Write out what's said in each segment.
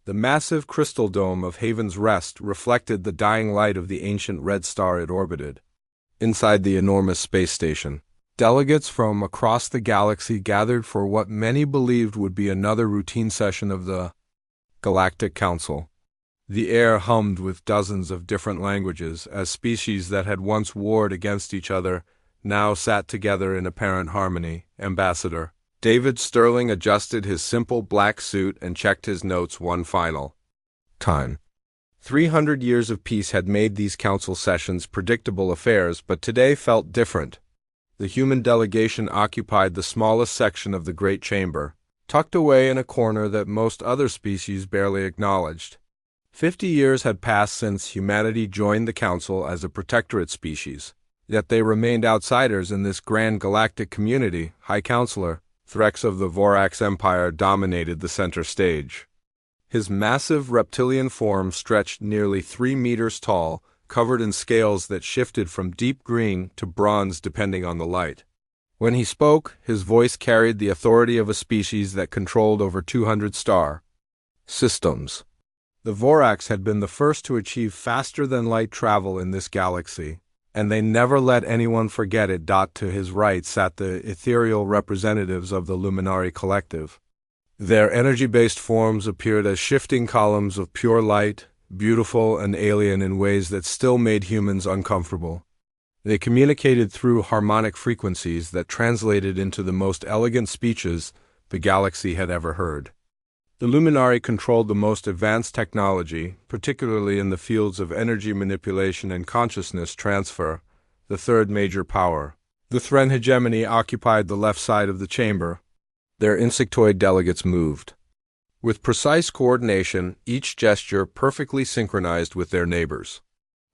The massive crystal dome of Haven's Rest reflected the dying light of the ancient red star it orbited. Inside the enormous space station, delegates from across the galaxy gathered for what many believed would be another routine session of the Galactic Council. The air hummed with dozens of different languages as species that had once warred against each other now sat together in apparent harmony. Ambassador David Sterling adjusted his simple black suit and checked his notes one final time. 300 years of peace had made these council sessions predictable affairs, but today felt different. The human delegation occupied the smallest section of the great chamber, tucked away in a corner that most other species barely acknowledged. 50 years had passed since humanity joined the council as a protectorate species, yet they remained outsiders in this grand galactic community. High Counselor Threx of the Vorax Empire dominated the center stage. His massive reptilian form stretched nearly 3 meters tall, covered in scales that shifted from deep green to bronze depending on the light. When he spoke, his voice carried the authority of a species that controlled over 200 star systems. The Vorax had been the first to achieve faster-than-light travel in this galaxy, and they never let anyone forget it. To his right sat the ethereal representatives of the Luminari Collective. Their energy-based forms appeared as shifting columns of pure light, beautiful and alien in ways that still made humans uncomfortable. They communicated through harmonic frequencies that translated into the most elegant speeches the galaxy had ever heard. The Luminari controlled the most advanced technology, particularly in the fields of energy manipulation and consciousness transfer, the third major power. The Thren hegemony occupied the left side of the chamber. Their insectoid delegates moved with precise coordination, each gesture perfectly synchronized with their neighbors.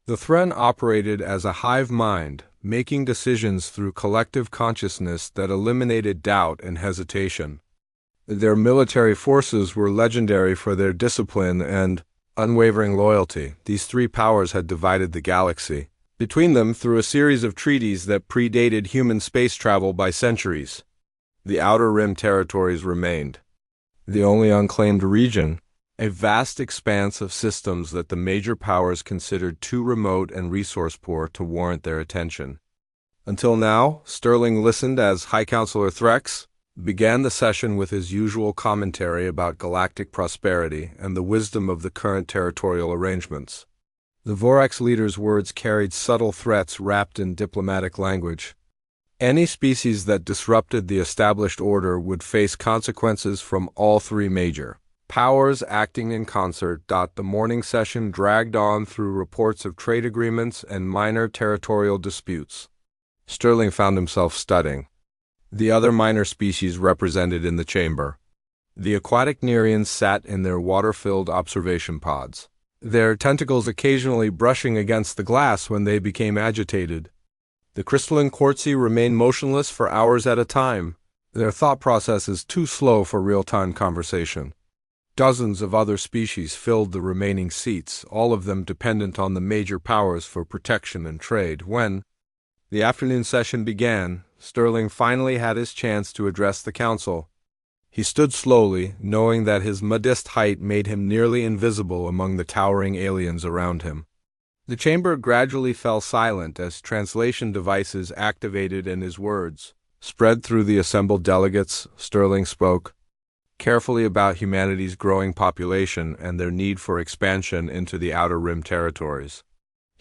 The Thren operated as a hive mind, making decisions through collective consciousness that eliminated doubt and hesitation. Their military forces were legendary for their discipline and unwavering loyalty. These three powers had divided the galaxy between them through a series of treaties that predated human space travel by centuries. The Outer Rim territories remained the only unclaimed region, a vast expanse of systems that the major powers considered too remote and resource-poor to warrant their attention. Until now, Sterling listened as High Counselor Threx began the session with his usual commentary about galactic prosperity and the wisdom of the current territorial arrangements. The Vorax leader's words carried subtle threats wrapped in diplomatic language. Any species that disrupted the established order would face consequences from all three major powers acting in concert. The morning session dragged on through reports of trade agreements and minor territorial disputes. Sterling found himself studying the other minor species represented in the chamber. The aquatic Nerians sat in their water-filled observation pods, their tentacles occasionally brushing against the glass when they became agitated. The crystalline Quartzy remained motionless for hours at a time, their thought processes too slow for real-time conversation. Dozens of other species filled the remaining seats, all of them dependent on the major powers for protection and trade. When the afternoon session began, Sterling finally had his chance to address the council. He stood slowly, knowing that his modest height made him nearly invisible among the towering aliens around him. The chamber gradually fell silent as translation devices activated and his words spread through the assembled delegates. Sterling spoke carefully about humanity's growing population and their need for expansion into the Outer Rim territories.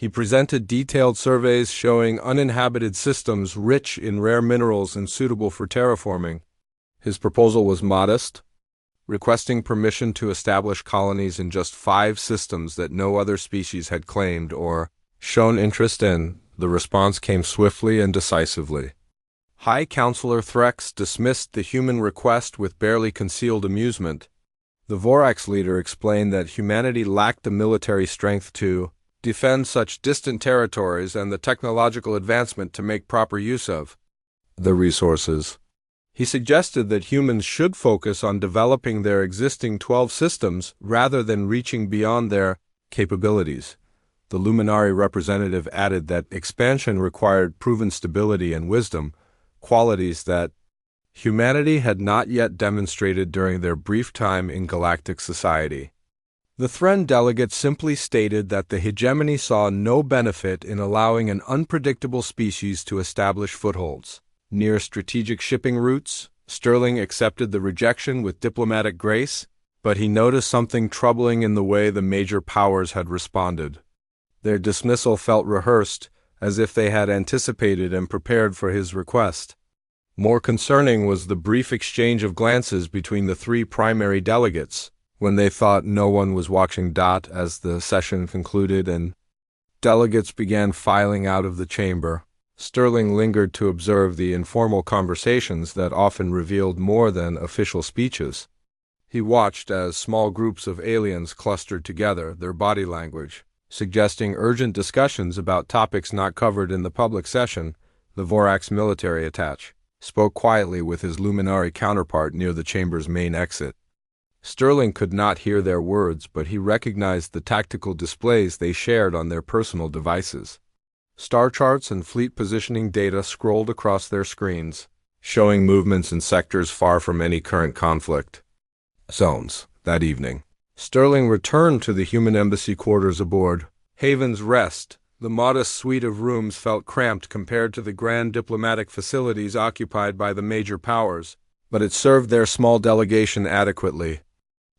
He presented detailed surveys showing uninhabited systems rich in rare minerals and suitable for terraforming. His proposal was modest, requesting permission to establish colonies in just 5 systems that no other species had claimed or shown interest in. The response came swiftly and decisively. High Counselor Threx dismissed the human request with barely concealed amusement. The Vorax leader explained that humanity lacked the military strength to defend such distant territories and the technological advancement to make proper use of the resources. He suggested that humans should focus on developing their existing 12 systems rather than reaching beyond their capabilities. The Luminari representative added that expansion required proven stability and wisdom, qualities that humanity had not yet demonstrated during their brief time in galactic society. The Thren delegate simply stated that the hegemony saw no benefit in allowing an unpredictable species to establish footholds near strategic shipping routes. Sterling accepted the rejection with diplomatic grace, but he noticed something troubling in the way the major powers had responded. Their dismissal felt rehearsed, as if they had anticipated and prepared for his request. More concerning was the brief exchange of glances between the three primary delegates, when they thought no one was watching. As the session concluded and delegates began filing out of the chamber, Sterling lingered to observe the informal conversations that often revealed more than official speeches. He watched as small groups of aliens clustered together, their body language suggesting urgent discussions about topics not covered in the public session. The Vorax military attaché spoke quietly with his Luminari counterpart near the chamber's main exit. Sterling could not hear their words, but he recognized the tactical displays they shared on their personal devices. Star charts and fleet positioning data scrolled across their screens, showing movements in sectors far from any current conflict zones. That evening, Sterling returned to the human embassy quarters aboard Haven's Rest. The modest suite of rooms felt cramped compared to the grand diplomatic facilities occupied by the major powers, but it served their small delegation adequately.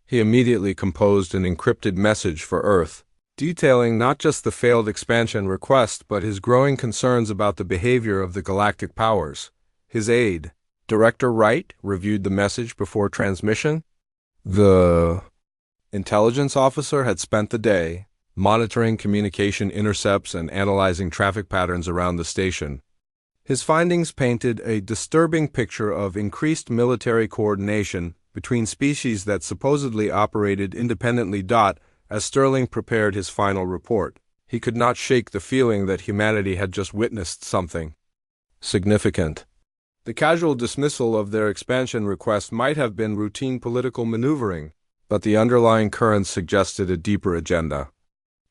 He immediately composed an encrypted message for Earth, detailing not just the failed expansion request but his growing concerns about the behavior of the galactic powers. His aide, Director Wright, reviewed the message before transmission. The intelligence officer had spent the day monitoring communication intercepts and analyzing traffic patterns around the station. His findings painted a disturbing picture of increased military coordination between species that supposedly operated independently. As Sterling prepared his final report, he could not shake the feeling that humanity had just witnessed something significant. The casual dismissal of their expansion request might have been routine political maneuvering, but the underlying currents suggested a deeper agenda.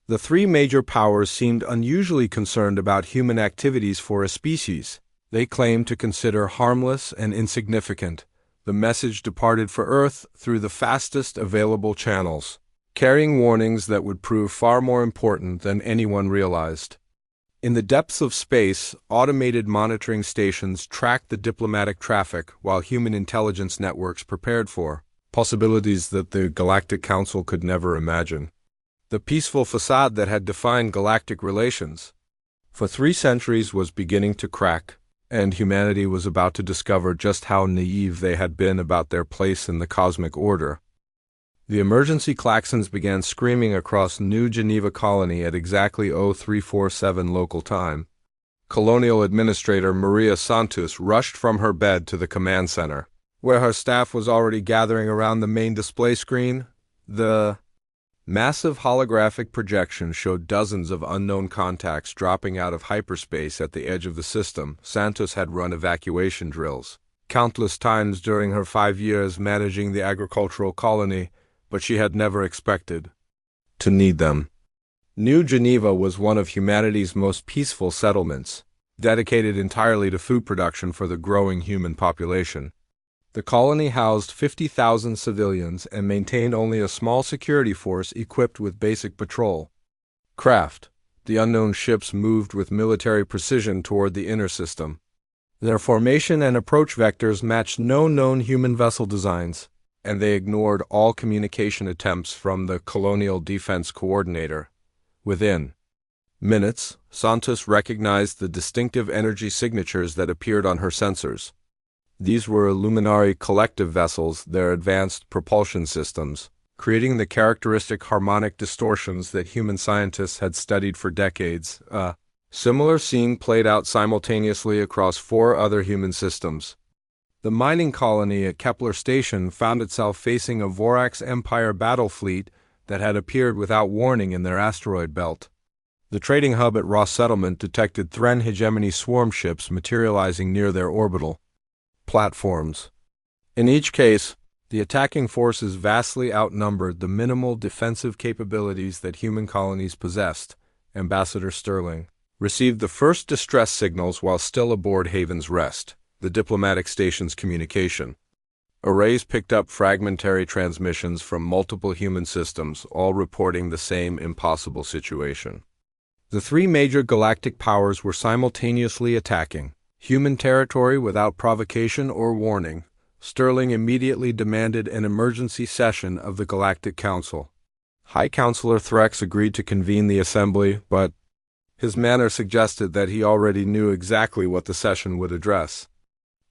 The three major powers seemed unusually concerned about human activities for a species they claimed to consider harmless and insignificant. The message departed for Earth through the fastest available channels, carrying warnings that would prove far more important than anyone realized. In the depths of space, automated monitoring stations tracked the diplomatic traffic while human intelligence networks prepared for possibilities that the Galactic Council could never imagine. The peaceful facade that had defined galactic relations for 3 centuries was beginning to crack, and humanity was about to discover just how naive they had been about their place in the cosmic order. The emergency klaxons began screaming across New Geneva Colony at exactly 0347 local time. Colonial Administrator Maria Santos rushed from her bed to the command center, where her staff was already gathering around the main display screen. The massive holographic projection showed dozens of unknown contacts dropping out of hyperspace at the edge of the system. Santos had run evacuation drills countless times during her 5 years managing the agricultural colony, but she had never expected to need them. New Geneva was one of humanity's most peaceful settlements, dedicated entirely to food production for the growing human population. The colony housed 50,000 civilians and maintained only a small security force equipped with basic patrol craft. The unknown ships moved with military precision toward the inner system. Their formation and approach vectors matched no known human vessel designs, and they ignored all communication attempts from the Colonial Defense Coordinator. Within minutes, Santos recognized the distinctive energy signatures that appeared on her sensors. These were Luminari collective vessels, their advanced propulsion systems, creating the characteristic harmonic distortions that human scientists had studied for decades. A similar scene played out simultaneously across 4 other human systems. The mining colony at Kepler Station found itself facing a Vorax Empire battle fleet that had appeared without warning in their asteroid belt. The trading hub at Ross Settlement detected Thren hegemony swarm ships materializing near their orbital platforms. In each case, the attacking forces vastly outnumbered the minimal defensive capabilities that human colonies possessed. Ambassador Sterling received the first distress signals while still aboard Haven's Rest, the diplomatic station's communication Arrays picked up fragmentary transmissions from multiple human systems, all reporting the same impossible situation. The three major galactic powers were simultaneously attacking human territory without provocation or warning. Sterling immediately demanded an emergency session of the Galactic Council. High Counselor Threx agreed to convene the assembly, but his manner suggested that he already knew exactly what the session would address.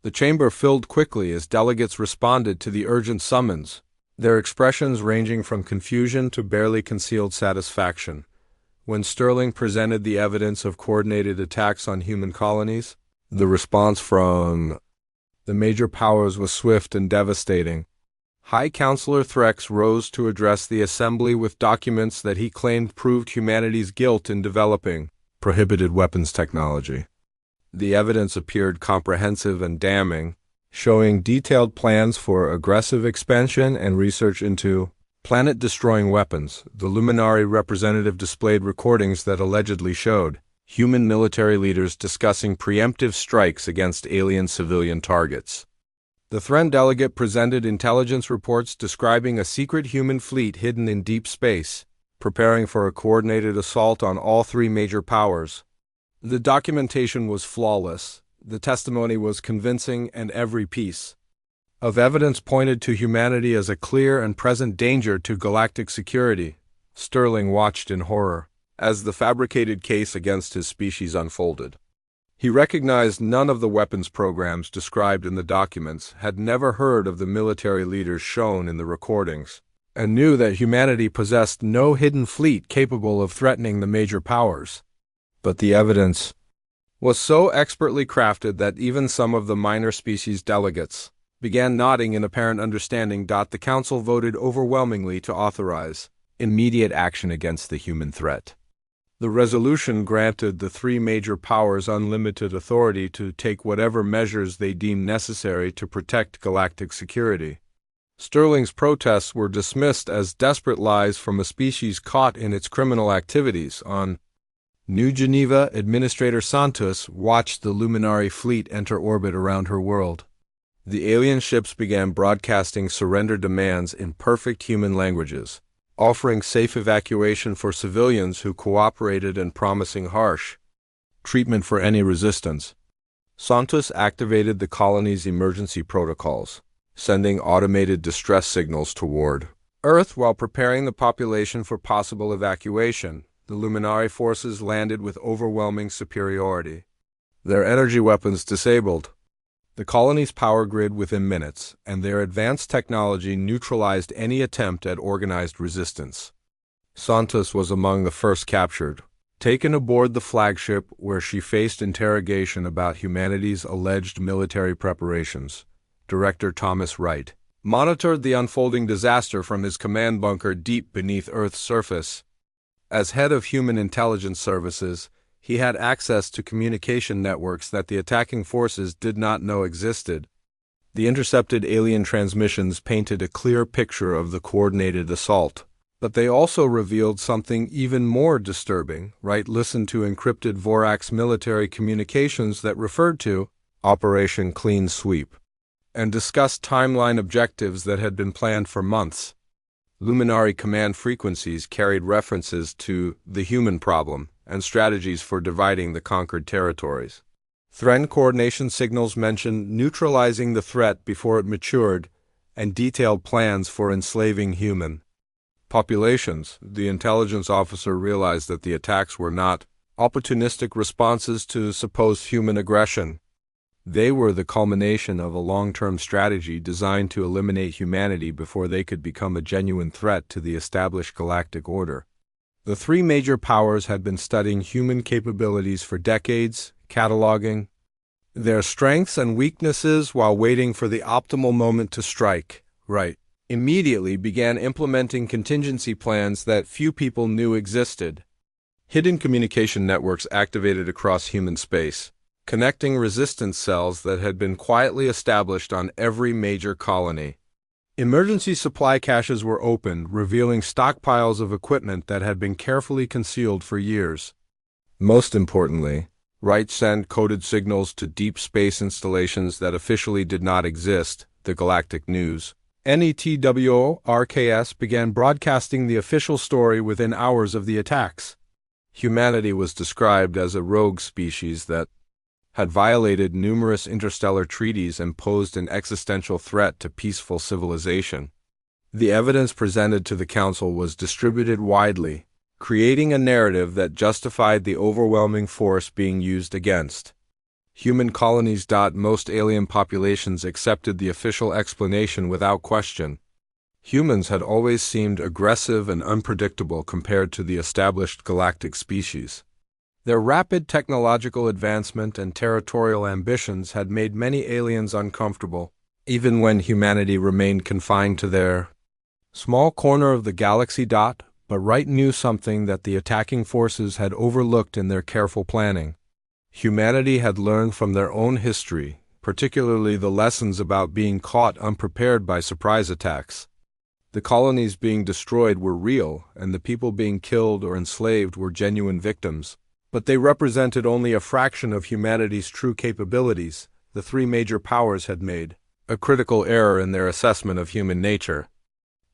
The chamber filled quickly as delegates responded to the urgent summons, their expressions ranging from confusion to barely concealed satisfaction. When Sterling presented the evidence of coordinated attacks on human colonies, the response from the major powers was swift and devastating. High Counselor Threx rose to address the assembly with documents that he claimed proved humanity's guilt in developing prohibited weapons technology. The evidence appeared comprehensive and damning, showing detailed plans for aggressive expansion and research into planet-destroying weapons. The Luminari representative displayed recordings that allegedly showed human military leaders discussing preemptive strikes against alien civilian targets. The Thren delegate presented intelligence reports describing a secret human fleet hidden in deep space, preparing for a coordinated assault on all three major powers. The documentation was flawless, the testimony was convincing, and every piece of evidence pointed to humanity as a clear and present danger to galactic security. Sterling watched in horror as the fabricated case against his species unfolded. He recognized none of the weapons programs described in the documents, had never heard of the military leaders shown in the recordings, and knew that humanity possessed no hidden fleet capable of threatening the major powers. But the evidence was so expertly crafted that even some of the minor species delegates began nodding in apparent understanding. The Council voted overwhelmingly to authorize immediate action against the human threat. The resolution granted the three major powers unlimited authority to take whatever measures they deemed necessary to protect galactic security. Sterling's protests were dismissed as desperate lies from a species caught in its criminal activities. On New Geneva, Administrator Santos watched the Luminari fleet enter orbit around her world. The alien ships began broadcasting surrender demands in perfect human languages, offering safe evacuation for civilians who cooperated and promising harsh treatment for any resistance. Santos activated the colony's emergency protocols, sending automated distress signals toward Earth while preparing the population for possible evacuation. The Luminari forces landed with overwhelming superiority, their energy weapons disabled, the colony's power grid within minutes, and their advanced technology neutralized any attempt at organized resistance. Santos was among the first captured, taken aboard the flagship where she faced interrogation about humanity's alleged military preparations. Director Thomas Wright monitored the unfolding disaster from his command bunker deep beneath Earth's surface. As head of Human Intelligence Services, he had access to communication networks that the attacking forces did not know existed. The intercepted alien transmissions painted a clear picture of the coordinated assault, but they also revealed something even more disturbing. Wright listened to encrypted Vorax military communications that referred to Operation Clean Sweep and discussed timeline objectives that had been planned for months. Luminari command frequencies carried references to the human problem and strategies for dividing the conquered territories. Thren coordination signals mentioned neutralizing the threat before it matured and detailed plans for enslaving human populations. The intelligence officer realized that the attacks were not opportunistic responses to supposed human aggression. They were the culmination of a long-term strategy designed to eliminate humanity before they could become a genuine threat to the established galactic order. The three major powers had been studying human capabilities for decades, cataloging their strengths and weaknesses while waiting for the optimal moment to strike. Wright immediately began implementing contingency plans that few people knew existed. Hidden communication networks activated across human space, connecting resistance cells that had been quietly established on every major colony. Emergency supply caches were opened, revealing stockpiles of equipment that had been carefully concealed for years. Most importantly, Wright sent coded signals to deep space installations that officially did not exist, the Galactic News, NETWORKS began broadcasting the official story within hours of the attacks. Humanity was described as a rogue species that had violated numerous interstellar treaties and posed an existential threat to peaceful civilization. The evidence presented to the Council was distributed widely, creating a narrative that justified the overwhelming force being used against human colonies. Most alien populations accepted the official explanation without question. Humans had always seemed aggressive and unpredictable compared to the established galactic species. Their rapid technological advancement and territorial ambitions had made many aliens uncomfortable, even when humanity remained confined to their small corner of the galaxy. But Wright knew something that the attacking forces had overlooked in their careful planning. Humanity had learned from their own history, particularly the lessons about being caught unprepared by surprise attacks. The colonies being destroyed were real, and the people being killed or enslaved were genuine victims. But they represented only a fraction of humanity's true capabilities. The three major powers had made a critical error in their assessment of human nature.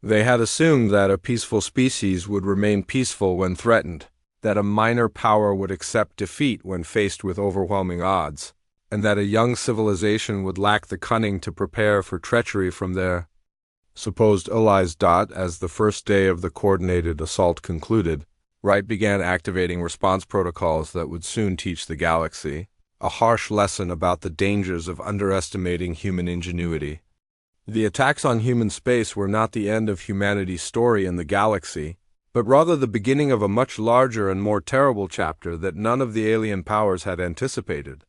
They had assumed that a peaceful species would remain peaceful when threatened, that a minor power would accept defeat when faced with overwhelming odds, and that a young civilization would lack the cunning to prepare for treachery from their supposed allies. As the first day of the coordinated assault concluded, Wright began activating response protocols that would soon teach the galaxy a harsh lesson about the dangers of underestimating human ingenuity. The attacks on human space were not the end of humanity's story in the galaxy, but rather the beginning of a much larger and more terrible chapter that none of the alien powers had anticipated.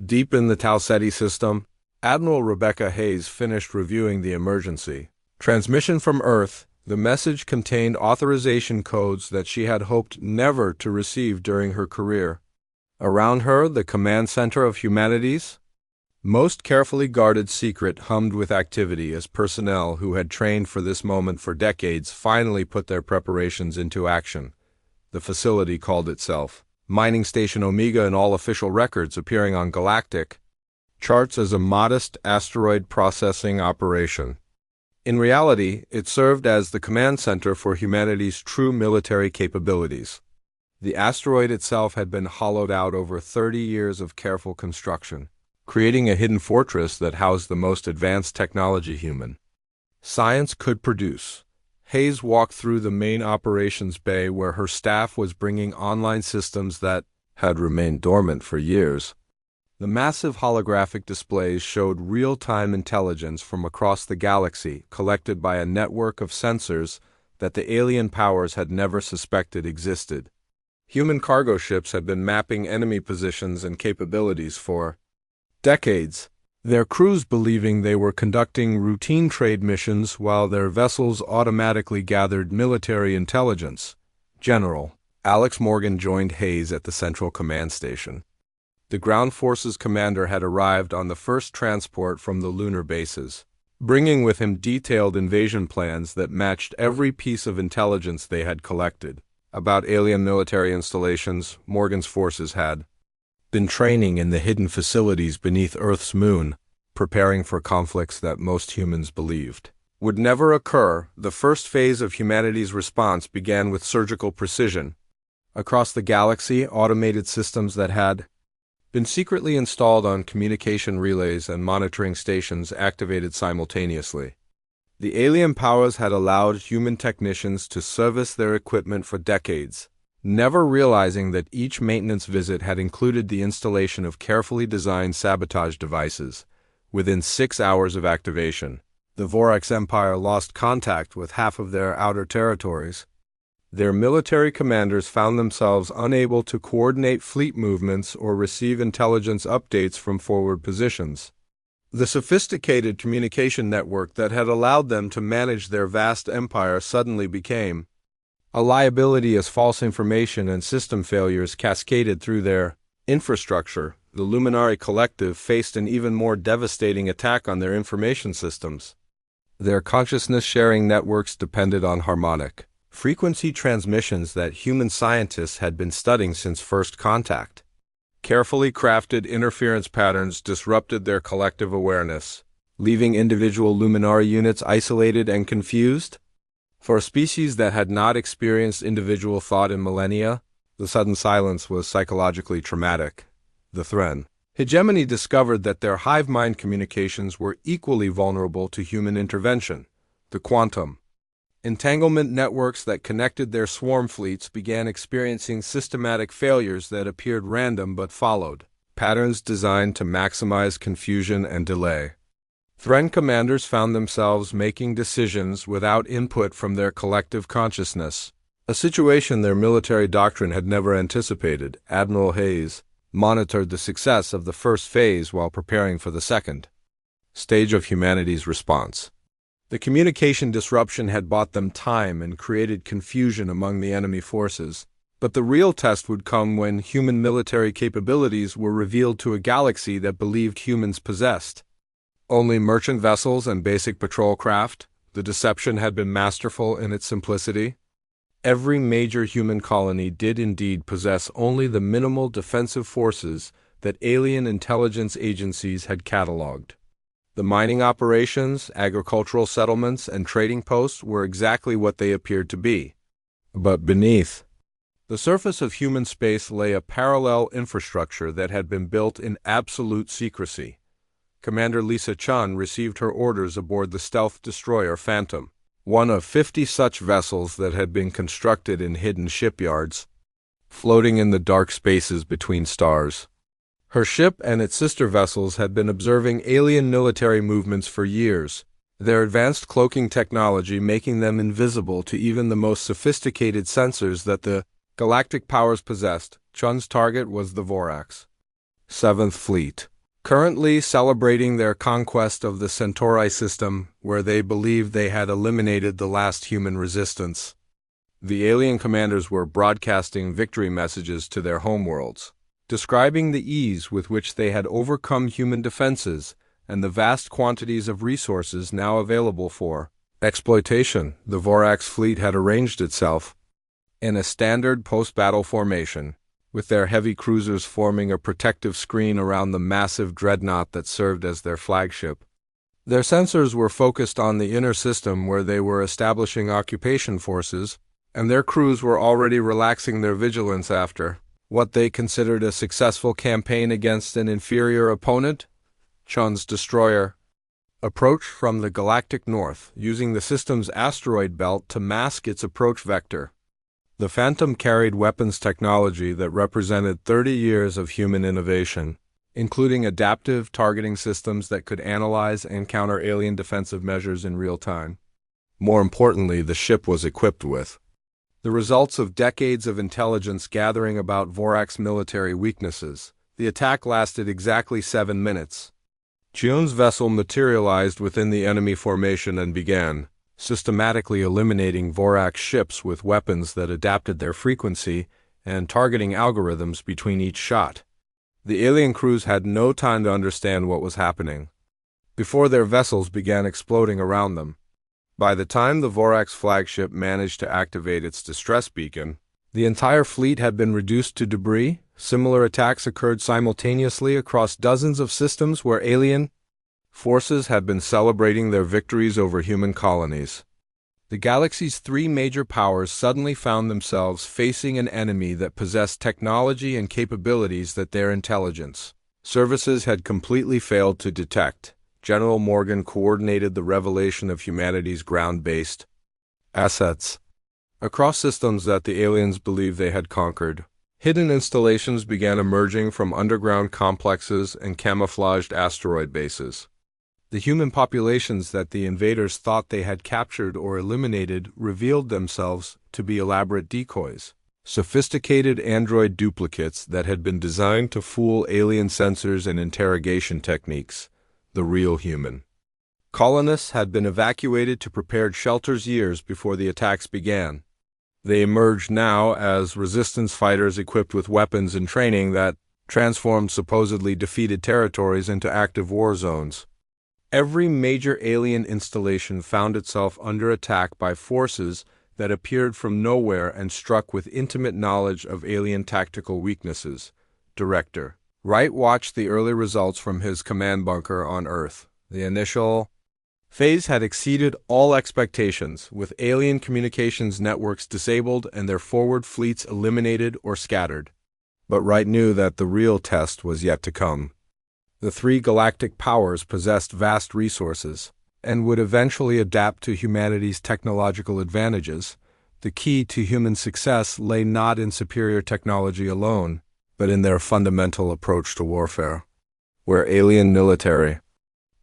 Deep in the Tau Ceti system, Admiral Rebecca Hayes finished reviewing the emergency transmission from Earth. The message contained authorization codes that she had hoped never to receive during her career. Around her, the command center of humanity's most carefully guarded secret hummed with activity as personnel who had trained for this moment for decades finally put their preparations into action. The facility called itself Mining Station Omega, in all official records appearing on Galactic charts as a modest asteroid processing operation. In reality, it served as the command center for humanity's true military capabilities. The asteroid itself had been hollowed out over 30 years of careful construction, creating a hidden fortress that housed the most advanced technology human science could produce. Hayes walked through the main operations bay where her staff was bringing online systems that had remained dormant for years. The massive holographic displays showed real-time intelligence from across the galaxy collected by a network of sensors that the alien powers had never suspected existed. Human cargo ships had been mapping enemy positions and capabilities for decades, their crews believing they were conducting routine trade missions while their vessels automatically gathered military intelligence. General Alex Morgan joined Hayes at the Central Command Station. The ground forces commander had arrived on the first transport from the lunar bases, bringing with him detailed invasion plans that matched every piece of intelligence they had collected. About alien military installations, Morgan's forces had been training in the hidden facilities beneath Earth's moon, preparing for conflicts that most humans believed would never occur. The first phase of humanity's response began with surgical precision. Across the galaxy, automated systems that had been secretly installed on communication relays and monitoring stations activated simultaneously. The alien powers had allowed human technicians to service their equipment for decades, never realizing that each maintenance visit had included the installation of carefully designed sabotage devices. Within 6 hours of activation, the Vorax Empire lost contact with half of their outer territories. Their military commanders found themselves unable to coordinate fleet movements or receive intelligence updates from forward positions. The sophisticated communication network that had allowed them to manage their vast empire suddenly became a liability as false information and system failures cascaded through their infrastructure. The Luminari Collective faced an even more devastating attack on their information systems. Their consciousness-sharing networks depended on harmonic frequency transmissions that human scientists had been studying since first contact. Carefully crafted interference patterns disrupted their collective awareness, leaving individual luminary units isolated and confused. For a species that had not experienced individual thought in millennia, the sudden silence was psychologically traumatic. The Thren hegemony discovered that their hive mind communications were equally vulnerable to human intervention. The quantum entanglement networks that connected their swarm fleets began experiencing systematic failures that appeared random but followed patterns designed to maximize confusion and delay. Thren commanders found themselves making decisions without input from their collective consciousness, a situation their military doctrine had never anticipated. Admiral Hayes monitored the success of the first phase while preparing for the second stage of humanity's response. The communication disruption had bought them time and created confusion among the enemy forces, but the real test would come when human military capabilities were revealed to a galaxy that believed humans possessed only merchant vessels and basic patrol craft. The deception had been masterful in its simplicity. Every major human colony did indeed possess only the minimal defensive forces that alien intelligence agencies had catalogued. The mining operations, agricultural settlements, and trading posts were exactly what they appeared to be. But beneath the surface of human space lay a parallel infrastructure that had been built in absolute secrecy. Commander Lisa Chun received her orders aboard the stealth destroyer Phantom, one of 50 such vessels that had been constructed in hidden shipyards, floating in the dark spaces between stars. Her ship and its sister vessels had been observing alien military movements for years, their advanced cloaking technology making them invisible to even the most sophisticated sensors that the galactic powers possessed. Chun's target was the Vorax 7th Fleet, currently celebrating their conquest of the Centauri system, where they believed they had eliminated the last human resistance. The alien commanders were broadcasting victory messages to their homeworlds, describing the ease with which they had overcome human defenses and the vast quantities of resources now available for exploitation. The Vorax fleet had arranged itself in a standard post-battle formation, with their heavy cruisers forming a protective screen around the massive dreadnought that served as their flagship. Their sensors were focused on the inner system where they were establishing occupation forces, and their crews were already relaxing their vigilance after what they considered a successful campaign against an inferior opponent. Chun's destroyer approached from the galactic north, using the system's asteroid belt to mask its approach vector. The Phantom carried weapons technology that represented 30 years of human innovation, including adaptive targeting systems that could analyze and counter alien defensive measures in real time. More importantly, the ship was equipped with the results of decades of intelligence gathering about Vorax military weaknesses. The attack lasted exactly 7 minutes. Chun's vessel materialized within the enemy formation and began systematically eliminating Vorax ships with weapons that adapted their frequency and targeting algorithms between each shot. The alien crews had no time to understand what was happening before their vessels began exploding around them. By the time the Vorax flagship managed to activate its distress beacon, the entire fleet had been reduced to debris. Similar attacks occurred simultaneously across dozens of systems where alien forces had been celebrating their victories over human colonies. The galaxy's 3 major powers suddenly found themselves facing an enemy that possessed technology and capabilities that their intelligence services had completely failed to detect. General Morgan coordinated the revelation of humanity's ground-based assets across systems that the aliens believed they had conquered. Hidden installations began emerging from underground complexes and camouflaged asteroid bases. The human populations that the invaders thought they had captured or eliminated revealed themselves to be elaborate decoys, sophisticated android duplicates that had been designed to fool alien sensors and interrogation techniques. The real human colonists had been evacuated to prepared shelters years before the attacks began. They emerged now as resistance fighters equipped with weapons and training that transformed supposedly defeated territories into active war zones. Every major alien installation found itself under attack by forces that appeared from nowhere and struck with intimate knowledge of alien tactical weaknesses. Director Wright watched the early results from his command bunker on Earth. The initial phase had exceeded all expectations, with alien communications networks disabled and their forward fleets eliminated or scattered. But Wright knew that the real test was yet to come. The three galactic powers possessed vast resources and would eventually adapt to humanity's technological advantages. The key to human success lay not in superior technology alone, but in their fundamental approach to warfare. Where alien military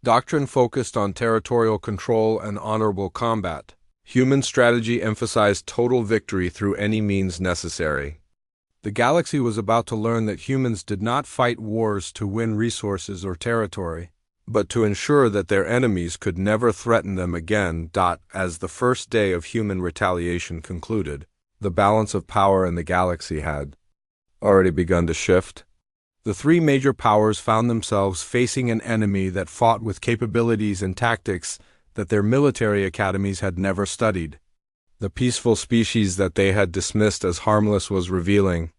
doctrine focused on territorial control and honorable combat, human strategy emphasized total victory through any means necessary. The galaxy was about to learn that humans did not fight wars to win resources or territory, but to ensure that their enemies could never threaten them again. As the first day of human retaliation concluded, the balance of power in the galaxy had already begun to shift. The three major powers found themselves facing an enemy that fought with capabilities and tactics that their military academies had never studied. The peaceful species that they had dismissed as harmless was revealing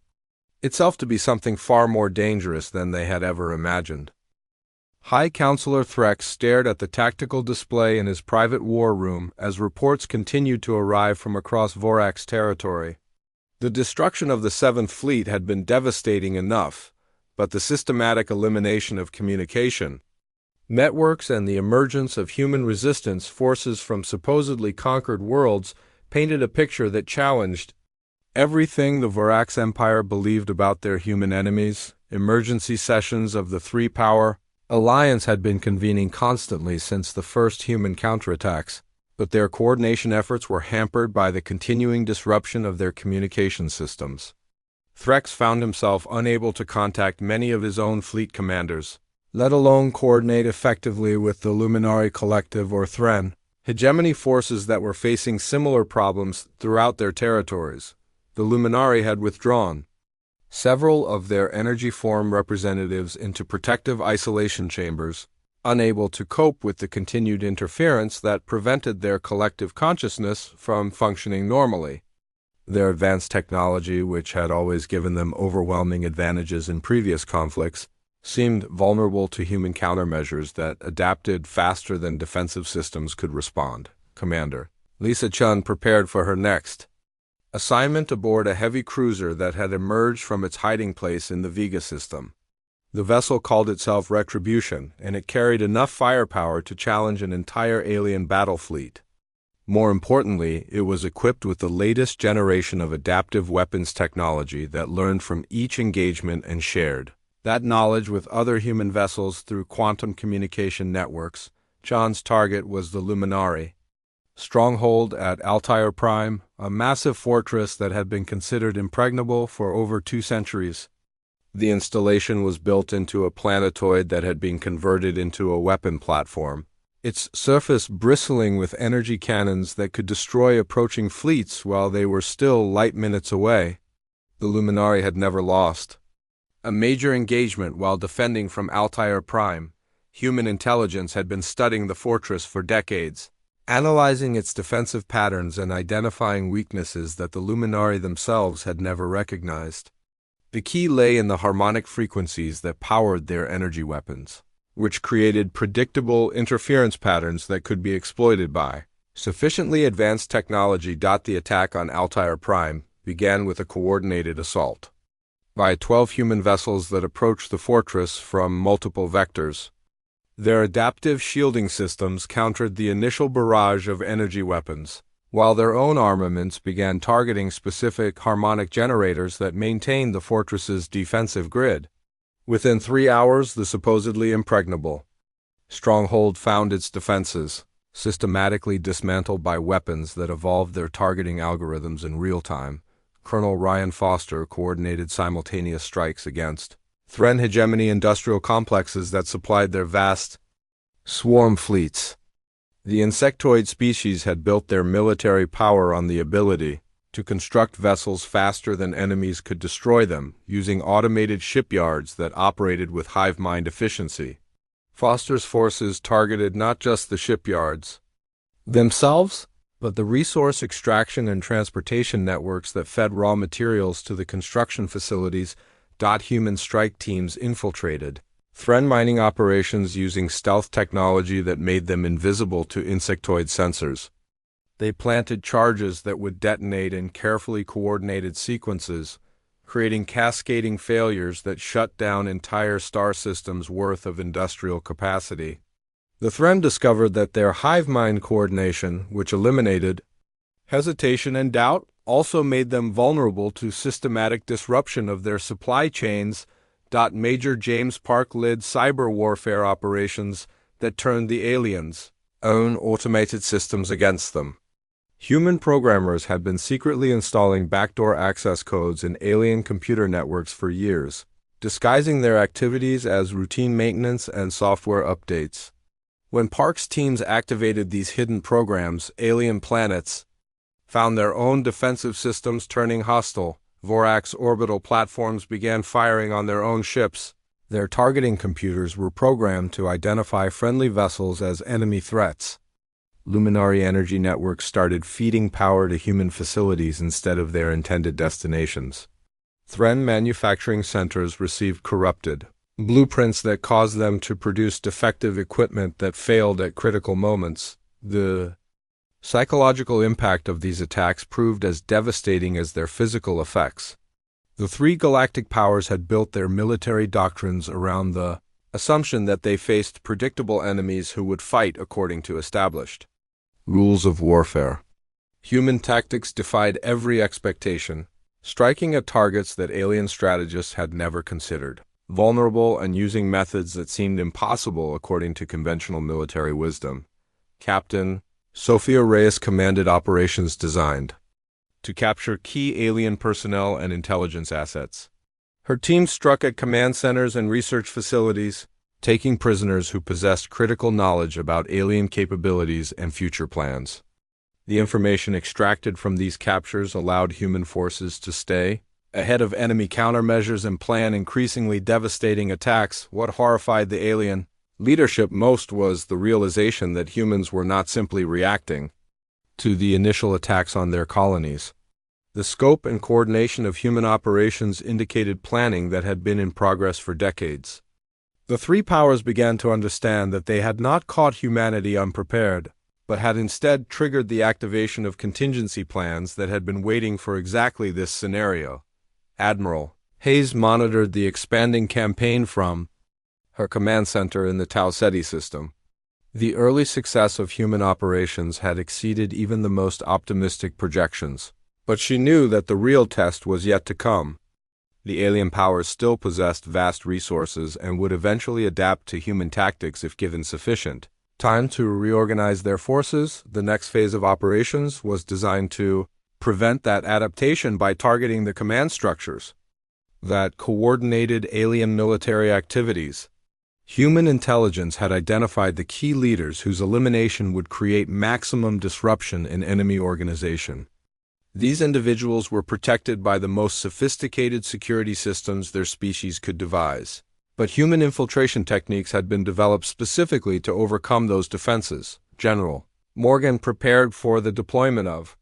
itself to be something far more dangerous than they had ever imagined. High Counselor Threx stared at the tactical display in his private war room as reports continued to arrive from across Vorax territory. The destruction of the Seventh Fleet had been devastating enough, but the systematic elimination of communication networks and the emergence of human resistance forces from supposedly conquered worlds painted a picture that challenged everything the Vorax Empire believed about their human enemies. Emergency sessions of the three-power alliance had been convening constantly since the first human counterattacks, but their coordination efforts were hampered by the continuing disruption of their communication systems. Threx found himself unable to contact many of his own fleet commanders, let alone coordinate effectively with the Luminari Collective or Thren, hegemony forces that were facing similar problems throughout their territories. The Luminari had withdrawn several of their energy form representatives into protective isolation chambers, unable to cope with the continued interference that prevented their collective consciousness from functioning normally. Their advanced technology, which had always given them overwhelming advantages in previous conflicts, seemed vulnerable to human countermeasures that adapted faster than defensive systems could respond. Commander Lisa Chun prepared for her next assignment aboard a heavy cruiser that had emerged from its hiding place in the Vega system. The vessel called itself Retribution, and it carried enough firepower to challenge an entire alien battle fleet. More importantly, it was equipped with the latest generation of adaptive weapons technology that learned from each engagement and shared that knowledge with other human vessels through quantum communication networks. John's target was the Luminari stronghold at Altair Prime, a massive fortress that had been considered impregnable for over 2 centuries. The installation was built into a planetoid that had been converted into a weapon platform, its surface bristling with energy cannons that could destroy approaching fleets while they were still light minutes away. The Luminari had never lost a major engagement while defending from Altair Prime. Human intelligence had been studying the fortress for decades, analyzing its defensive patterns and identifying weaknesses that the Luminari themselves had never recognized. The key lay in the harmonic frequencies that powered their energy weapons, which created predictable interference patterns that could be exploited by sufficiently advanced technology. The attack on Altair Prime began with a coordinated assault by 12 human vessels that approached the fortress from multiple vectors. Their adaptive shielding systems countered the initial barrage of energy weapons, while their own armaments began targeting specific harmonic generators that maintained the fortress's defensive grid. Within 3 hours, the supposedly impregnable stronghold found its defenses systematically dismantled by weapons that evolved their targeting algorithms in real time. Colonel Ryan Foster coordinated simultaneous strikes against Thren hegemony industrial complexes that supplied their vast swarm fleets. The insectoid species had built their military power on the ability to construct vessels faster than enemies could destroy them, using automated shipyards that operated with hive mind efficiency. Foster's forces targeted not just the shipyards themselves, but the resource extraction and transportation networks that fed raw materials to the construction facilities. Human strike teams infiltrated Thren mining operations using stealth technology that made them invisible to insectoid sensors. They planted charges that would detonate in carefully coordinated sequences, creating cascading failures that shut down entire star systems' worth of industrial capacity. The Thren discovered that their hive mind coordination, which eliminated hesitation and doubt, also made them vulnerable to systematic disruption of their supply chains. Major James Park led cyber warfare operations that turned the aliens' own automated systems against them. Human programmers had been secretly installing backdoor access codes in alien computer networks for years, disguising their activities as routine maintenance and software updates. When Park's teams activated these hidden programs, alien planets found their own defensive systems turning hostile. Vorax orbital platforms began firing on their own ships. Their targeting computers were programmed to identify friendly vessels as enemy threats. Luminary energy networks started feeding power to human facilities instead of their intended destinations. Thren manufacturing centers received corrupted blueprints that caused them to produce defective equipment that failed at critical moments. The psychological impact of these attacks proved as devastating as their physical effects. The three galactic powers had built their military doctrines around the assumption that they faced predictable enemies who would fight according to established rules of warfare. Human tactics defied every expectation, striking at targets that alien strategists had never considered vulnerable and using methods that seemed impossible according to conventional military wisdom. Captain Sophia Reyes commanded operations designed to capture key alien personnel and intelligence assets. Her team struck at command centers and research facilities, taking prisoners who possessed critical knowledge about alien capabilities and future plans. The information extracted from these captures allowed human forces to stay ahead of enemy countermeasures and plan increasingly devastating attacks. What horrified the alien leadership most was the realization that humans were not simply reacting to the initial attacks on their colonies. The scope and coordination of human operations indicated planning that had been in progress for decades. The three powers began to understand that they had not caught humanity unprepared, but had instead triggered the activation of contingency plans that had been waiting for exactly this scenario. Admiral Hayes monitored the expanding campaign from her command center in the Tau Ceti system. The early success of human operations had exceeded even the most optimistic projections, but she knew that the real test was yet to come. The alien powers still possessed vast resources and would eventually adapt to human tactics if given sufficient time to reorganize their forces. The next phase of operations was designed to prevent that adaptation by targeting the command structures that coordinated alien military activities. Human intelligence had identified the key leaders whose elimination would create maximum disruption in enemy organization. These individuals were protected by the most sophisticated security systems their species could devise, but human infiltration techniques had been developed specifically to overcome those defenses. General Morgan prepared for the deployment of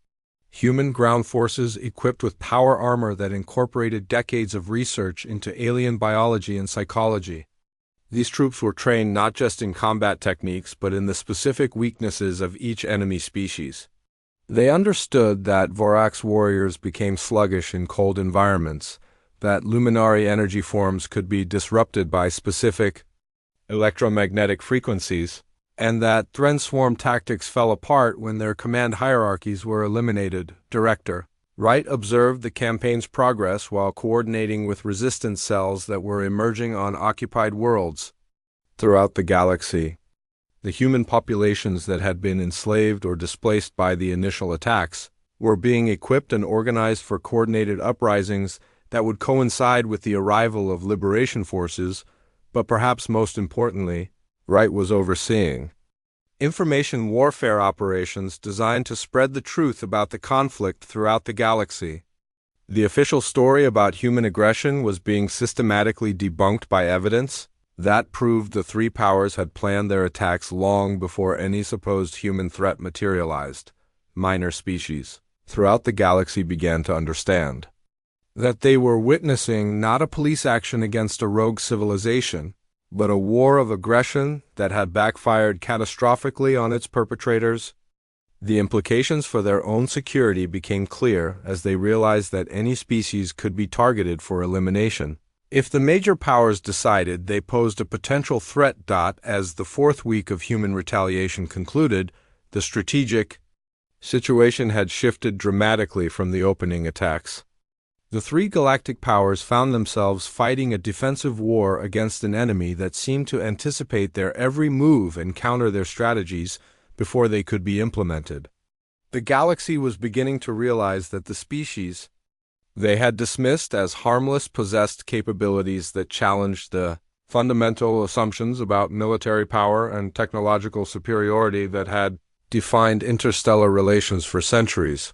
human ground forces equipped with power armor that incorporated decades of research into alien biology and psychology. These troops were trained not just in combat techniques but in the specific weaknesses of each enemy species. They understood that Vorax warriors became sluggish in cold environments, that luminary energy forms could be disrupted by specific electromagnetic frequencies, and that Thren swarm tactics fell apart when their command hierarchies were eliminated. Director Wright observed the campaign's progress while coordinating with resistance cells that were emerging on occupied worlds throughout the galaxy. The human populations that had been enslaved or displaced by the initial attacks were being equipped and organized for coordinated uprisings that would coincide with the arrival of liberation forces, but perhaps most importantly, Wright was overseeing information warfare operations designed to spread the truth about the conflict throughout the galaxy. The official story about human aggression was being systematically debunked by evidence that proved the three powers had planned their attacks long before any supposed human threat materialized. Minor species throughout the galaxy began to understand that they were witnessing not a police action against a rogue civilization, but a war of aggression that had backfired catastrophically on its perpetrators. The implications for their own security became clear as they realized that any species could be targeted for elimination. If the major powers decided they posed a potential threat. As the fourth week of human retaliation concluded, the strategic situation had shifted dramatically from the opening attacks. The three galactic powers found themselves fighting a defensive war against an enemy that seemed to anticipate their every move and counter their strategies before they could be implemented. The galaxy was beginning to realize that the species they had dismissed as harmless possessed capabilities that challenged the fundamental assumptions about military power and technological superiority that had defined interstellar relations for centuries.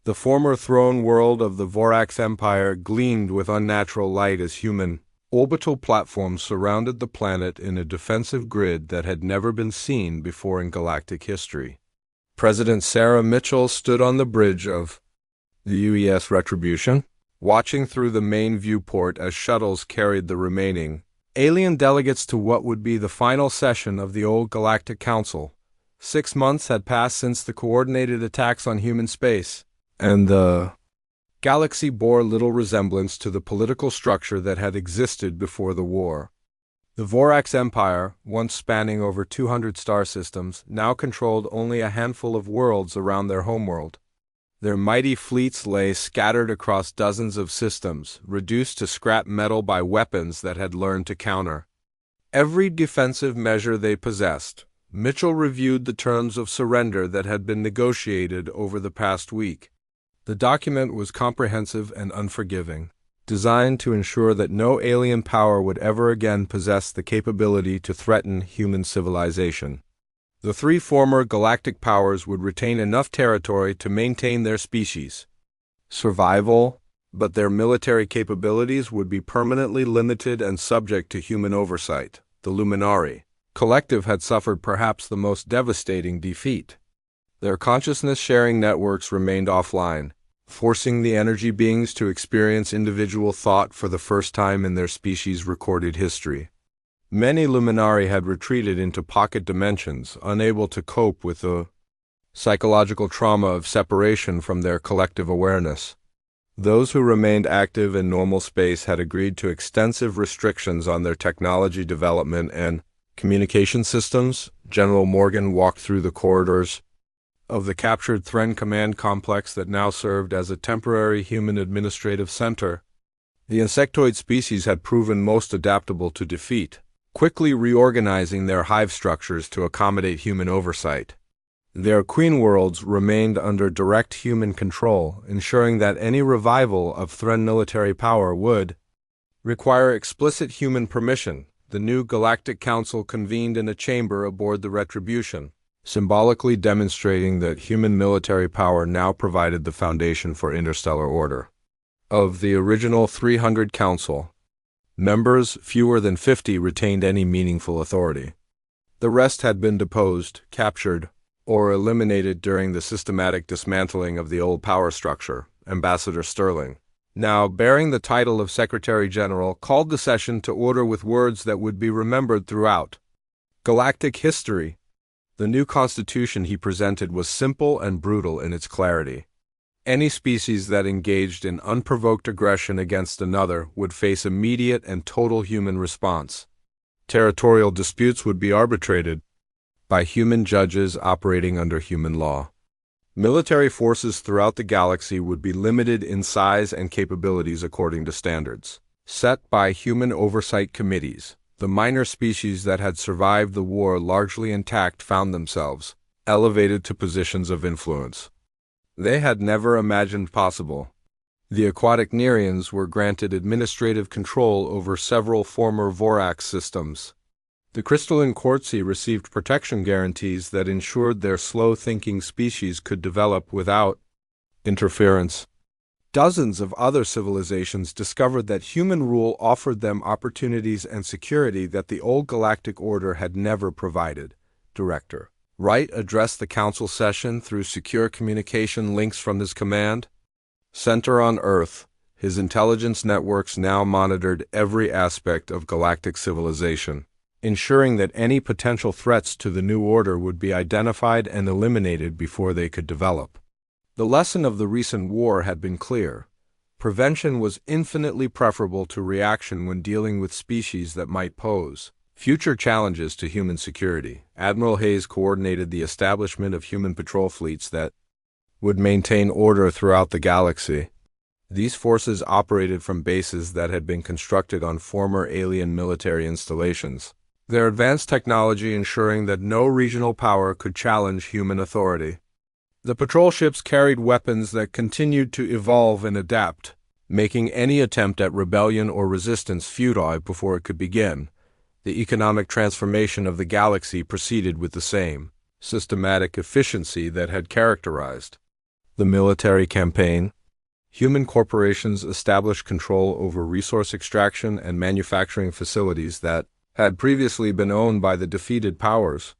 The former throne world of the Vorax Empire gleamed with unnatural light as human orbital platforms surrounded the planet in a defensive grid that had never been seen before in galactic history. President Sarah Mitchell stood on the bridge of the UES Retribution, watching through the main viewport as shuttles carried the remaining alien delegates to what would be the final session of the old Galactic Council. 6 months had passed since the coordinated attacks on human space, and the galaxy bore little resemblance to the political structure that had existed before the war. The Vorax Empire, once spanning over 200 star systems, now controlled only a handful of worlds around their homeworld. Their mighty fleets lay scattered across dozens of systems, reduced to scrap metal by weapons that had learned to counter every defensive measure they possessed. Mitchell reviewed the terms of surrender that had been negotiated over the past week. The document was comprehensive and unforgiving, designed to ensure that no alien power would ever again possess the capability to threaten human civilization. The three former galactic powers would retain enough territory to maintain their species survival, but their military capabilities would be permanently limited and subject to human oversight. The Luminari Collective had suffered perhaps the most devastating defeat. Their consciousness-sharing networks remained offline, forcing the energy beings to experience individual thought for the first time in their species' recorded history. Many Luminari had retreated into pocket dimensions, unable to cope with the psychological trauma of separation from their collective awareness. Those who remained active in normal space had agreed to extensive restrictions on their technology development and communication systems. General Morgan walked through the corridors of the captured Thren command complex that now served as a temporary human administrative center. The insectoid species had proven most adaptable to defeat, quickly reorganizing their hive structures to accommodate human oversight. Their queen worlds remained under direct human control, ensuring that any revival of Thren military power would require explicit human permission. The new Galactic Council convened in a chamber aboard the Retribution, symbolically demonstrating that human military power now provided the foundation for interstellar order. Of the original 300 council members, fewer than 50 retained any meaningful authority. The rest had been deposed, captured, or eliminated during the systematic dismantling of the old power structure. Ambassador Sterling, now bearing the title of Secretary General, called the session to order with words that would be remembered throughout galactic history. The new constitution he presented was simple and brutal in its clarity. Any species that engaged in unprovoked aggression against another would face immediate and total human response. Territorial disputes would be arbitrated by human judges operating under human law. Military forces throughout the galaxy would be limited in size and capabilities according to standards set by human oversight committees. The minor species that had survived the war largely intact found themselves elevated to positions of influence they had never imagined possible. The aquatic Nerians were granted administrative control over several former Vorax systems. The crystalline Quartzi received protection guarantees that ensured their slow-thinking species could develop without interference. Dozens of other civilizations discovered that human rule offered them opportunities and security that the old galactic order had never provided. Director Wright addressed the council session through secure communication links from his command center on Earth. His intelligence networks now monitored every aspect of galactic civilization, ensuring that any potential threats to the new order would be identified and eliminated before they could develop. The lesson of the recent war had been clear. Prevention was infinitely preferable to reaction when dealing with species that might pose future challenges to human security. Admiral Hayes coordinated the establishment of human patrol fleets that would maintain order throughout the galaxy. These forces operated from bases that had been constructed on former alien military installations, their advanced technology ensuring that no regional power could challenge human authority. The patrol ships carried weapons that continued to evolve and adapt, making any attempt at rebellion or resistance futile before it could begin. The economic transformation of the galaxy proceeded with the same systematic efficiency that had characterized the military campaign. Human corporations established control over resource extraction and manufacturing facilities that had previously been owned by the defeated powers.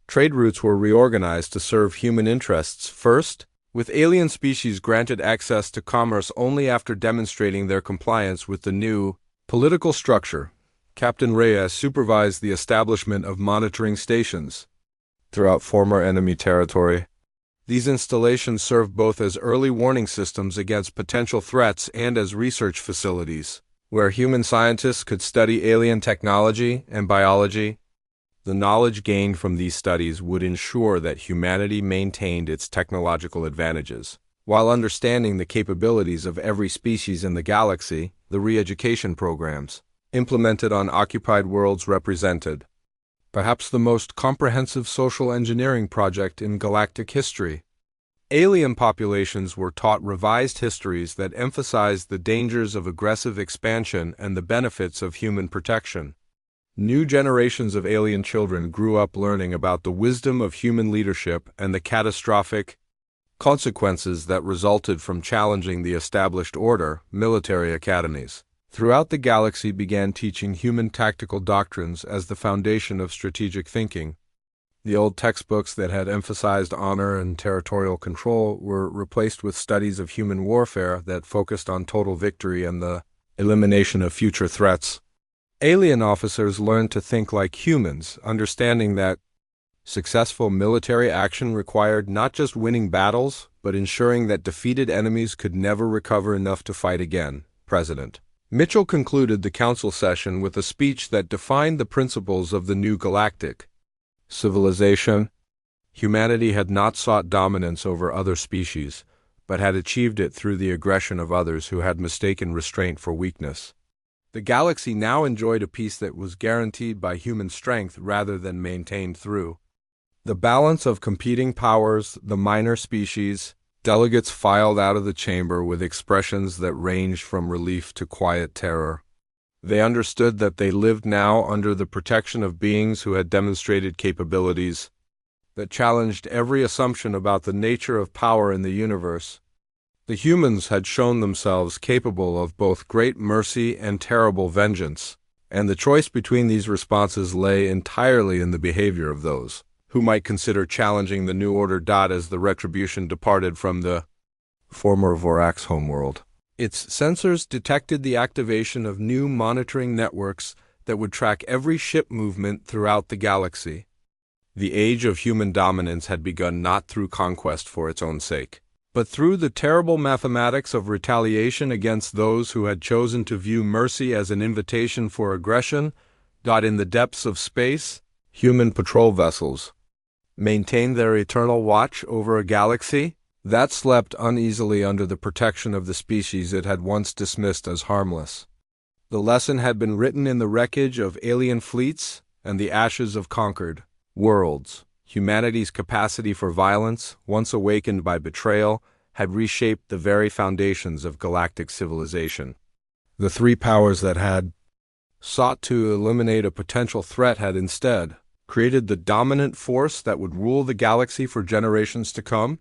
Trade routes were reorganized to serve human interests first, with alien species granted access to commerce only after demonstrating their compliance with the new political structure. Captain Reyes supervised the establishment of monitoring stations throughout former enemy territory. These installations served both as early warning systems against potential threats and as research facilities, where human scientists could study alien technology and biology. The knowledge gained from these studies would ensure that humanity maintained its technological advantages, while understanding the capabilities of every species in the galaxy. The re-education programs implemented on occupied worlds represented perhaps the most comprehensive social engineering project in galactic history. Alien populations were taught revised histories that emphasized the dangers of aggressive expansion and the benefits of human protection. New generations of alien children grew up learning about the wisdom of human leadership and the catastrophic consequences that resulted from challenging the established order. Military academies throughout the galaxy began teaching human tactical doctrines as the foundation of strategic thinking. The old textbooks that had emphasized honor and territorial control were replaced with studies of human warfare that focused on total victory and the elimination of future threats. Alien officers learned to think like humans, understanding that successful military action required not just winning battles, but ensuring that defeated enemies could never recover enough to fight again. President Mitchell concluded the council session with a speech that defined the principles of the new galactic civilization. Humanity had not sought dominance over other species, but had achieved it through the aggression of others who had mistaken restraint for weakness. The galaxy now enjoyed a peace that was guaranteed by human strength rather than maintained through the balance of competing powers. The minor species delegates filed out of the chamber with expressions that ranged from relief to quiet terror. They understood that they lived now under the protection of beings who had demonstrated capabilities that challenged every assumption about the nature of power in the universe. The humans had shown themselves capable of both great mercy and terrible vengeance, and the choice between these responses lay entirely in the behavior of those who might consider challenging the new order. As the retribution departed from the former Vorax homeworld, its sensors detected the activation of new monitoring networks that would track every ship movement throughout the galaxy. The age of human dominance had begun not through conquest for its own sake, but through the terrible mathematics of retaliation against those who had chosen to view mercy as an invitation for aggression. In the depths of space, human patrol vessels maintained their eternal watch over a galaxy that slept uneasily under the protection of the species it had once dismissed as harmless. The lesson had been written in the wreckage of alien fleets and the ashes of conquered worlds. Humanity's capacity for violence, once awakened by betrayal, had reshaped the very foundations of galactic civilization. The three powers that had sought to eliminate a potential threat had instead created the dominant force that would rule the galaxy for generations to come.